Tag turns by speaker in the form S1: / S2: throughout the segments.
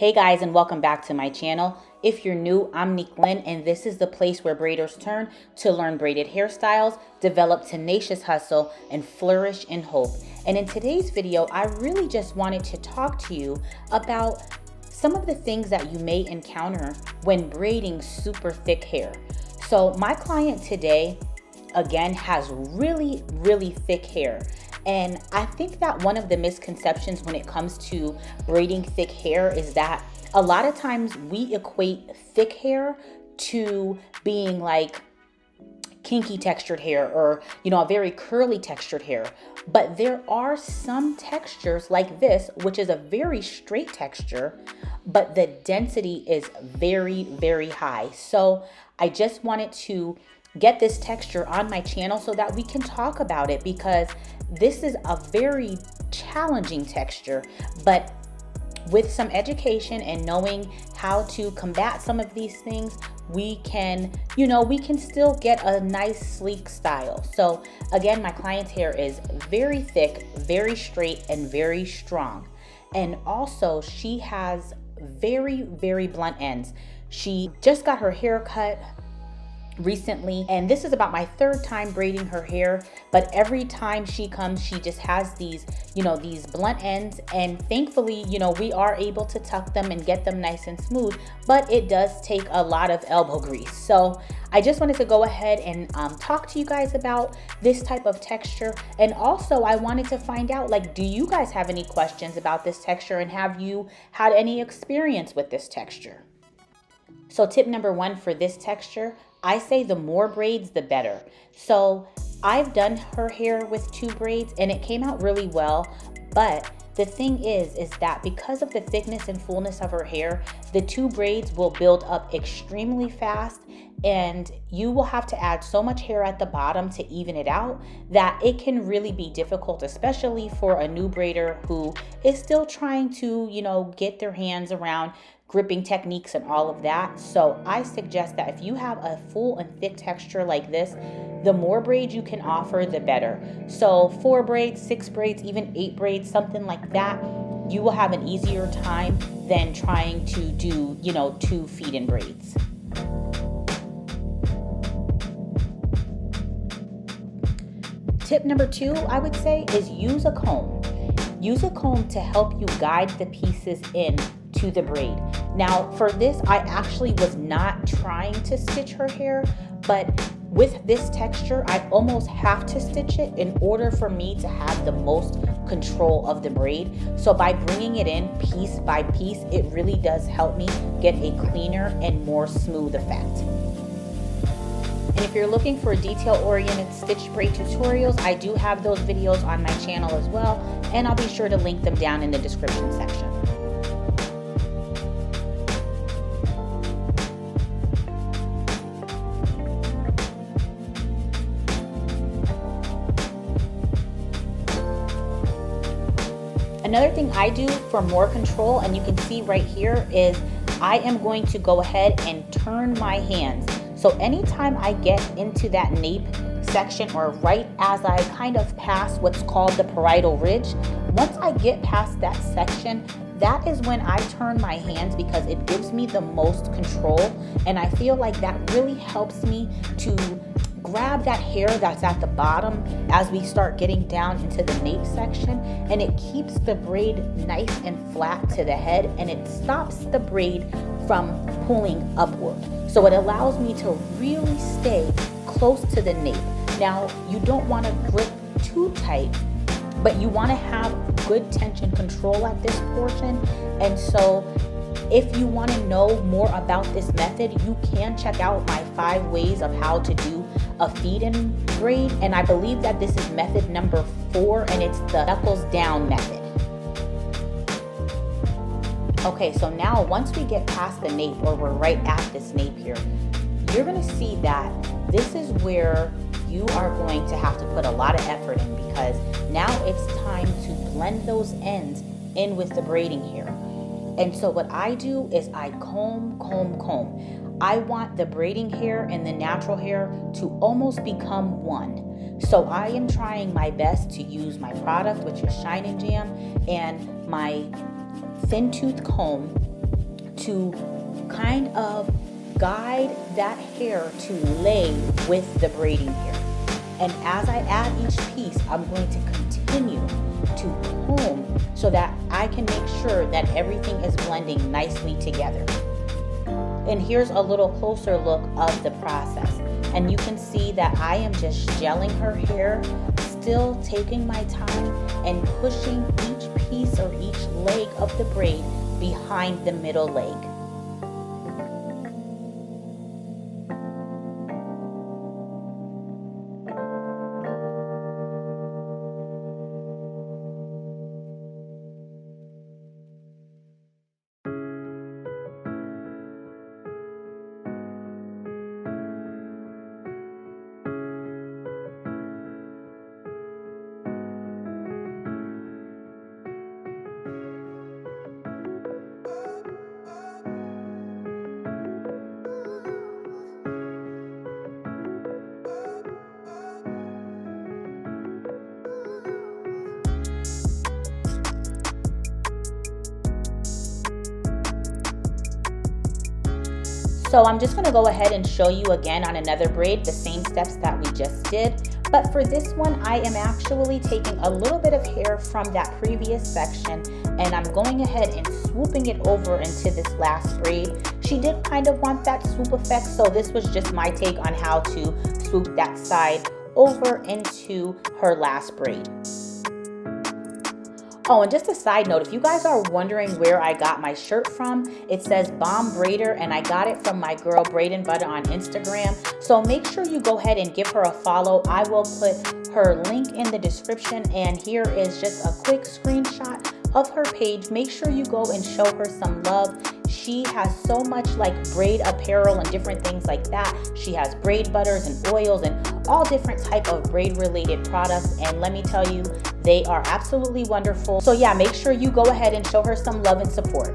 S1: Hey guys, and welcome back to my channel. If you're new, I'm Nique, and this is the place where braiders turn to learn braided hairstyles, develop tenacious hustle, and flourish in hope. And in today's video, I really just wanted to talk to you about some of the things that you may encounter when braiding super thick hair. So my client today, again, has really thick hair. And I think that one of the misconceptions when it comes to braiding thick hair is that a lot of times we equate thick hair to being like kinky textured hair or, a very curly textured hair. But there are some textures like this, which is a very straight texture, but the density is very high. So I just wanted to get this texture on my channel so that we can talk about it, because this is a very challenging texture, but with some education and knowing how to combat some of these things, we can still get a nice sleek style. So again, my client's hair is very thick, very straight, and very strong. And also she has very blunt ends. She just got her hair cut recently, and this is about my third time braiding her hair, but every time she comes, she just has these blunt ends, and thankfully we are able to tuck them and get them nice and smooth, but it does take a lot of elbow grease. So I just wanted to go ahead and talk to you guys about this type of texture, and also I wanted to find out, do you guys have any questions about this texture, and have you had any experience with this texture? So tip number one for this texture, I say the more braids, the better. So I've done her hair with 2 braids and it came out really well. But the thing is that because of the thickness and fullness of her hair, the 2 braids will build up extremely fast, and you will have to add so much hair at the bottom to even it out that it can really be difficult, especially for a new braider who is still trying to, get their hands around gripping techniques and all of that. So I suggest that if you have a full and thick texture like this, the more braids you can offer, the better. So 4 braids, 6 braids, even 8 braids, something like that, you will have an easier time than trying to do, 2 feed-in braids. Tip number 2, I would say, is use a comb. Use a comb to help you guide the pieces in to the braid. Now for this, I actually was not trying to stitch her hair, but with this texture, I almost have to stitch it in order for me to have the most control of the braid. So by bringing it in piece by piece, it really does help me get a cleaner and more smooth effect. And if you're looking for detail-oriented stitch braid tutorials, I do have those videos on my channel as well, and I'll be sure to link them down in the description section. Another thing I do for more control, and you can see right here, is I am going to go ahead and turn my hands. So anytime I get into that nape section, or right as I kind of pass what's called the parietal ridge, once I get past that section, that is when I turn my hands, because it gives me the most control, and I feel like that really helps me to grab that hair that's at the bottom as we start getting down into the nape section, and it keeps the braid nice and flat to the head, and it stops the braid from pulling upward. So it allows me to really stay close to the nape. Now, you don't want to grip too tight, but you want to have good tension control at this portion. And so if you want to know more about this method, you can check out my 5 ways of how to do a feed-in braid, and I believe that this is method number 4, and it's the knuckles down method. Okay, so now once we get past the nape, or we're right at this nape here, you're going to see that this is where you are going to have to put a lot of effort in, because now it's time to blend those ends in with the braiding hair. And so what I do is I comb. I want the braiding hair and the natural hair to almost become one. So I am trying my best to use my product, which is Shine and Jam, and my thin tooth comb to kind of guide that hair to lay with the braiding hair. And as I add each piece, I'm going to continue to comb so that I can make sure that everything is blending nicely together. And here's a little closer look of the process. And you can see that I am just gelling her hair, still taking my time and pushing each piece or each leg of the braid behind the middle leg. So I'm just going to go ahead and show you again on another braid the same steps that we just did. But for this one, I am actually taking a little bit of hair from that previous section and I'm going ahead and swooping it over into this last braid. She did kind of want that swoop effect, so this was just my take on how to swoop that side over into her last braid. Oh, and just a side note, if you guys are wondering where I got my shirt from, it says Bomb Braider, and I got it from my girl Braid and Butter on Instagram. So make sure you go ahead and give her a follow. I will put her link in the description, and here is just a quick screenshot of her page. Make sure you go and show her some love. She has so much like braid apparel and different things like that. She has braid butters and oils and all different type of braid related products, and let me tell you, they are absolutely wonderful. So yeah, make sure you go ahead and show her some love and support.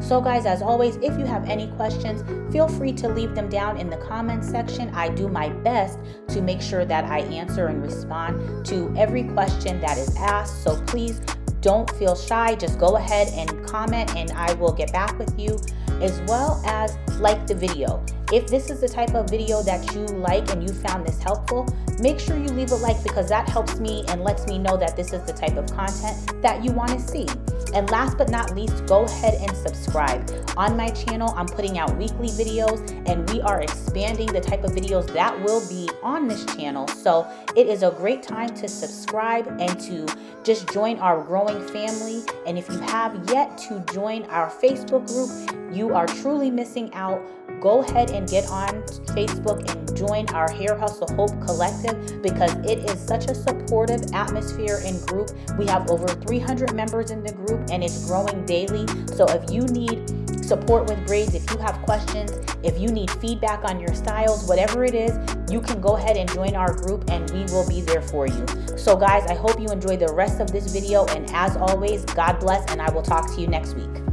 S1: So guys, as always, if you have any questions, feel free to leave them down in the comments section. I do my best to make sure that I answer and respond to every question that is asked. So please don't feel shy. Just go ahead and comment and I will get back with you, as well as like the video. If this is the type of video that you like and you found this helpful, make sure you leave a like, because that helps me and lets me know that this is the type of content that you want to see. And last but not least, go ahead and subscribe. On my channel, I'm putting out weekly videos and we are expanding the type of videos that will be on this channel. So it is a great time to subscribe and to just join our growing family. And if you have yet to join our Facebook group, you are truly missing out. Go ahead and get on Facebook and join our Hair Hustle Hope Collective, because it is such a supportive atmosphere and group. We have over 300 members in the group and it's growing daily. So if you need support with braids, if you have questions, if you need feedback on your styles, whatever it is, you can go ahead and join our group and we will be there for you. So guys, I hope you enjoy the rest of this video, and as always, God bless, and I will talk to you next week.